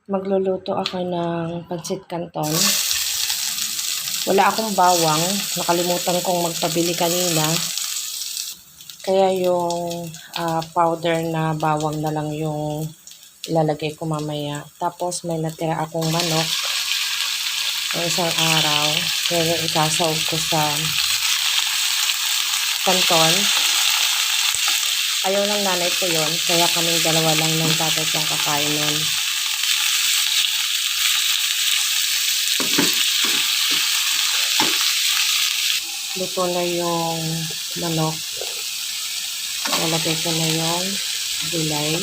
Magluluto ako ng pancit canton. Wala akong bawang. Nakalimutan kong magpabili kanina. Kaya yung powder na bawang na lang yung ilalagay ko mamaya. Tapos may natira akong manok ng isang araw. Kaya isasawag ko sa canton. Ayaw ng nanay ko yun. Kaya kaming dalawa lang ng tatay kong kakain nun. Luto na yung manok. Nalagay ko na yung gulay.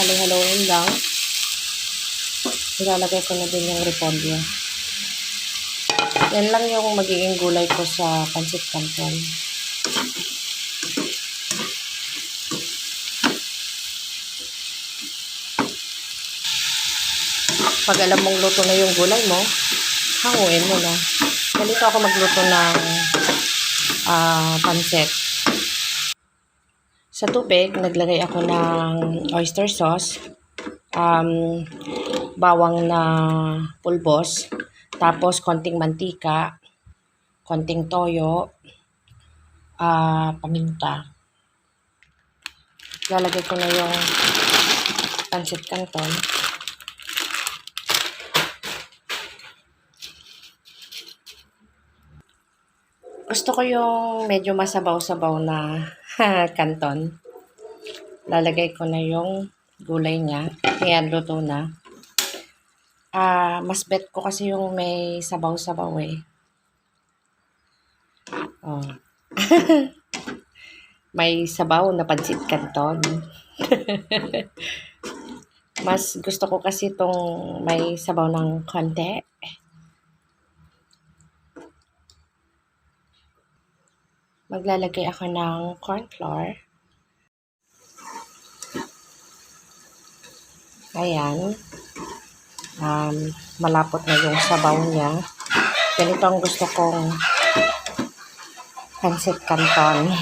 Halo-haloin lang. Ilalagay ko na din yung repolyo. Yan lang yung magiging gulay ko sa pancit canton. Pag alam mong luto na yung gulay mo, hanguin mo na. Ganito ako magluto ng pancit. Sa tubig, naglagay ako ng oyster sauce, bawang na pulbos, tapos konting mantika, konting toyo, paminta. Lalagay ko na yung pancit canton. Gusto ko yung medyo masabaw-sabaw na canton. Lalagay ko na yung gulay niya. Ayan, luto na. Mas bet ko kasi yung may sabaw-sabaw eh. Oh. May sabaw na pancit canton. Mas gusto ko kasi itong may sabaw ng konti. Maglalagay ako ng corn flour. Ayan. Malapot na yung sabaw niya. Ganito ang gusto kong pancit canton.